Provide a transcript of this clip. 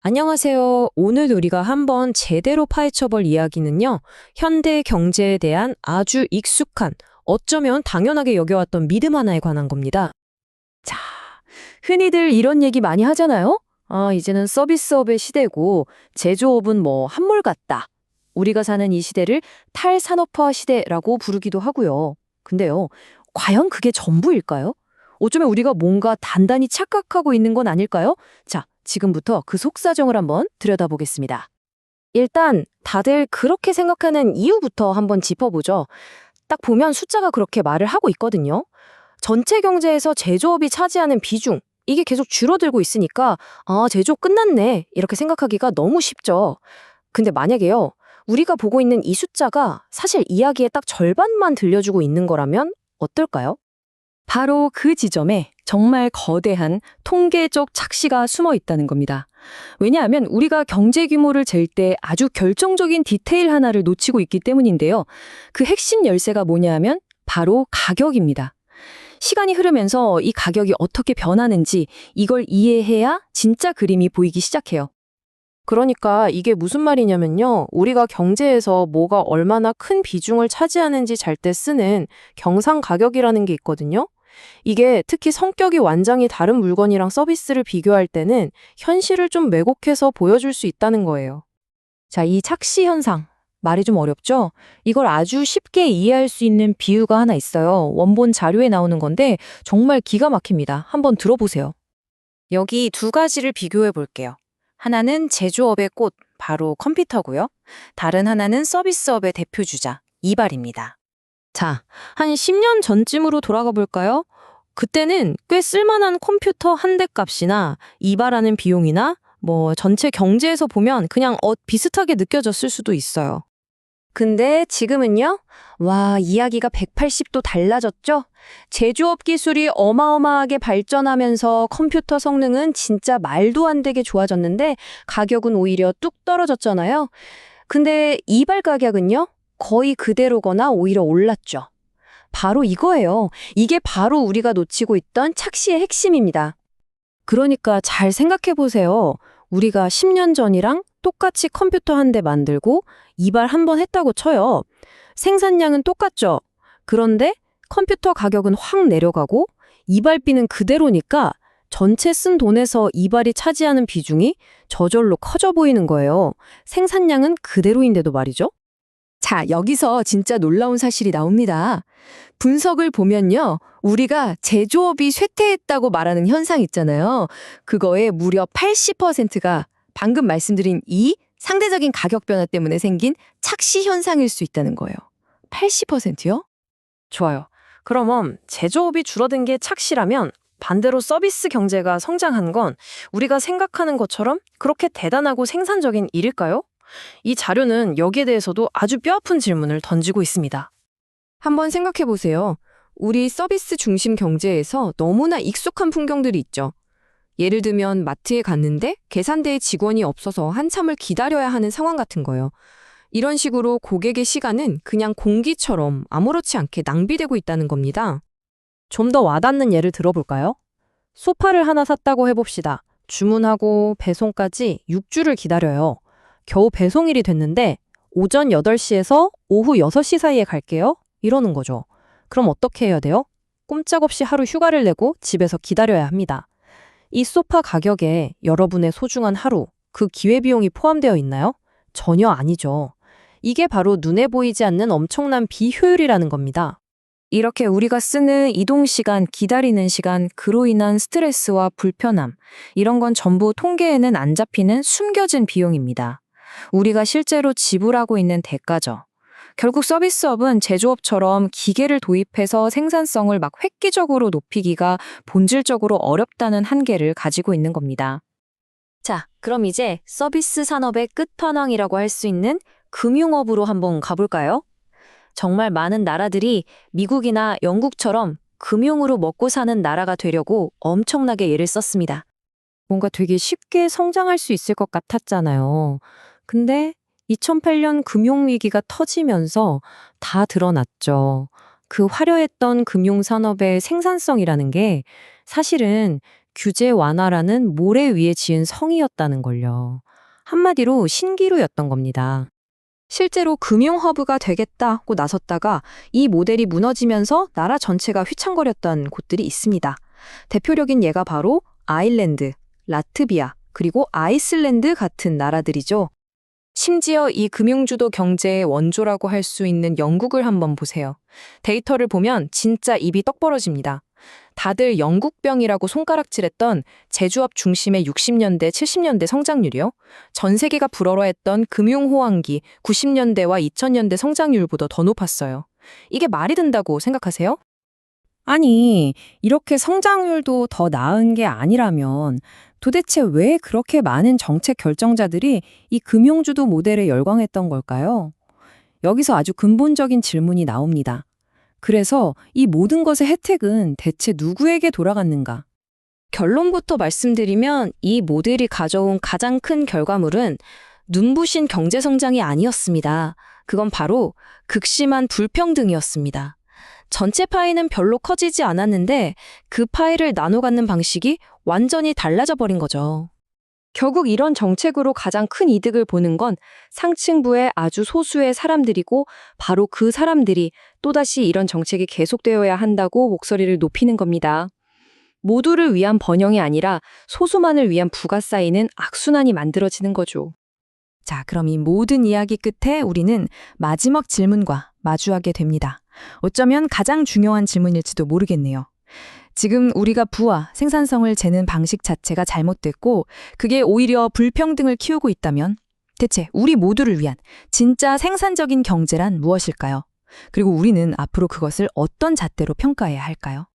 안녕하세요. 오늘 우리가 한번 제대로 파헤쳐볼 이야기는요, 현대 경제에 대한 아주 익숙한, 어쩌면 당연하게 여겨왔던 믿음 하나에 관한 겁니다. 자, 흔히들 이런 얘기 많이 하잖아요? 이제는 서비스업의 시대고 제조업은 뭐 한물 같다. 우리가 사는 이 시대를 탈산업화 시대라고 부르기도 하고요. 근데요, 과연 그게 전부일까요? 어쩌면 우리가 뭔가 단단히 착각하고 있는 건 아닐까요? 자, 지금부터 그 속사정을 한번 들여다보겠습니다. 일단 다들 그렇게 생각하는 이유부터 한번 짚어보죠. 딱 보면 숫자가 그렇게 말을 하고 있거든요. 전체 경제에서 제조업이 차지하는 비중, 이게 계속 줄어들고 있으니까 제조업 끝났네 이렇게 생각하기가 너무 쉽죠. 근데 만약에요, 우리가 보고 있는 이 숫자가 사실 이야기의 딱 절반만 들려주고 있는 거라면 어떨까요? 바로 그 지점에 정말 거대한 통계적 착시가 숨어 있다는 겁니다. 왜냐하면 우리가 경제 규모를 잴 때 아주 결정적인 디테일 하나를 놓치고 있기 때문인데요. 그 핵심 열쇠가 뭐냐 하면 바로 가격입니다. 시간이 흐르면서 이 가격이 어떻게 변하는지 이걸 이해해야 진짜 그림이 보이기 시작해요. 그러니까 이게 무슨 말이냐면요, 우리가 경제에서 뭐가 얼마나 큰 비중을 차지하는지 잘 때 쓰는 경상 가격이라는 게 있거든요. 이게 특히 성격이 완전히 다른 물건이랑 서비스를 비교할 때는 현실을 좀 왜곡해서 보여줄 수 있다는 거예요. 자, 이 착시 현상. 말이 좀 어렵죠? 이걸 아주 쉽게 이해할 수 있는 비유가 하나 있어요. 원본 자료에 나오는 건데 정말 기가 막힙니다. 한번 들어보세요. 여기 두 가지를 비교해 볼게요. 하나는 제조업의 꽃, 바로 컴퓨터고요. 다른 하나는 서비스업의 대표주자, 이발입니다. 자, 한 10년 전쯤으로 돌아가 볼까요? 그때는 꽤 쓸만한 컴퓨터 한 대 값이나 이발하는 비용이나 전체 경제에서 보면 그냥 비슷하게 느껴졌을 수도 있어요. 근데 지금은요? 와, 이야기가 180도 달라졌죠? 제조업 기술이 어마어마하게 발전하면서 컴퓨터 성능은 진짜 말도 안 되게 좋아졌는데 가격은 오히려 뚝 떨어졌잖아요. 근데 이발 가격은요? 거의 그대로거나 오히려 올랐죠. 바로 이거예요. 이게 바로 우리가 놓치고 있던 착시의 핵심입니다. 그러니까 잘 생각해 보세요. 우리가 10년 전이랑 똑같이 컴퓨터 한 대 만들고 이발 한 번 했다고 쳐요. 생산량은 똑같죠. 그런데 컴퓨터 가격은 확 내려가고 이발비는 그대로니까 전체 쓴 돈에서 이발이 차지하는 비중이 저절로 커져 보이는 거예요. 생산량은 그대로인데도 말이죠. 자, 여기서 진짜 놀라운 사실이 나옵니다. 분석을 보면요, 우리가 제조업이 쇠퇴했다고 말하는 현상 있잖아요. 그거의 무려 80%가 방금 말씀드린 이 상대적인 가격 변화 때문에 생긴 착시 현상일 수 있다는 거예요. 80%요? 좋아요. 그럼 제조업이 줄어든 게 착시라면 반대로 서비스 경제가 성장한 건 우리가 생각하는 것처럼 그렇게 대단하고 생산적인 일일까요? 이 자료는 여기에 대해서도 아주 뼈아픈 질문을 던지고 있습니다. 한번 생각해 보세요. 우리 서비스 중심 경제에서 너무나 익숙한 풍경들이 있죠. 예를 들면 마트에 갔는데 계산대에 직원이 없어서 한참을 기다려야 하는 상황 같은 거요. 이런 식으로 고객의 시간은 그냥 공기처럼 아무렇지 않게 낭비되고 있다는 겁니다. 좀 더 와닿는 예를 들어볼까요? 소파를 하나 샀다고 해봅시다. 주문하고 배송까지 6주를 기다려요. 겨우 배송일이 됐는데 오전 8시에서 오후 6시 사이에 갈게요. 이러는 거죠. 그럼 어떻게 해야 돼요? 꼼짝없이 하루 휴가를 내고 집에서 기다려야 합니다. 이 소파 가격에 여러분의 소중한 하루, 그 기회비용이 포함되어 있나요? 전혀 아니죠. 이게 바로 눈에 보이지 않는 엄청난 비효율이라는 겁니다. 이렇게 우리가 쓰는 이동 시간, 기다리는 시간, 그로 인한 스트레스와 불편함, 이런 건 전부 통계에는 안 잡히는 숨겨진 비용입니다. 우리가 실제로 지불하고 있는 대가죠. 결국 서비스업은 제조업처럼 기계를 도입해서 생산성을 막 획기적으로 높이기가 본질적으로 어렵다는 한계를 가지고 있는 겁니다. 자, 그럼 이제 서비스 산업의 끝판왕이라고 할 수 있는 금융업으로 한번 가볼까요? 정말 많은 나라들이 미국이나 영국처럼 금융으로 먹고 사는 나라가 되려고 엄청나게 애를 썼습니다. 뭔가 되게 쉽게 성장할 수 있을 것 같았잖아요. 근데 2008년 금융위기가 터지면서 다 드러났죠. 그 화려했던 금융산업의 생산성이라는 게 사실은 규제 완화라는 모래 위에 지은 성이었다는 걸요. 한마디로 신기루였던 겁니다. 실제로 금융 허브가 되겠다고 나섰다가 이 모델이 무너지면서 나라 전체가 휘청거렸던 곳들이 있습니다. 대표적인 예가 바로 아일랜드, 라트비아, 그리고 아이슬란드 같은 나라들이죠. 심지어 이 금융주도 경제의 원조라고 할 수 있는 영국을 한번 보세요. 데이터를 보면 진짜 입이 떡 벌어집니다. 다들 영국병이라고 손가락질했던 제조업 중심의 60년대, 70년대 성장률이요. 전 세계가 불어러했던 금융호황기 90년대와 2000년대 성장률보다 더 높았어요. 이게 말이 된다고 생각하세요? 아니, 이렇게 성장률도 더 나은 게 아니라면 도대체 왜 그렇게 많은 정책 결정자들이 이 금융주도 모델에 열광했던 걸까요? 여기서 아주 근본적인 질문이 나옵니다. 그래서 이 모든 것의 혜택은 대체 누구에게 돌아갔는가? 결론부터 말씀드리면 이 모델이 가져온 가장 큰 결과물은 눈부신 경제 성장이 아니었습니다. 그건 바로 극심한 불평등이었습니다. 전체 파이는 별로 커지지 않았는데 그 파이를 나눠 갖는 방식이 완전히 달라져 버린 거죠. 결국 이런 정책으로 가장 큰 이득을 보는 건 상층부의 아주 소수의 사람들이고 바로 그 사람들이 또다시 이런 정책이 계속되어야 한다고 목소리를 높이는 겁니다. 모두를 위한 번영이 아니라 소수만을 위한 부가 쌓이는 악순환이 만들어지는 거죠. 자, 그럼 이 모든 이야기 끝에 우리는 마지막 질문과 마주하게 됩니다. 어쩌면 가장 중요한 질문일지도 모르겠네요. 지금 우리가 부와 생산성을 재는 방식 자체가 잘못됐고 그게 오히려 불평등을 키우고 있다면 대체 우리 모두를 위한 진짜 생산적인 경제란 무엇일까요? 그리고 우리는 앞으로 그것을 어떤 잣대로 평가해야 할까요?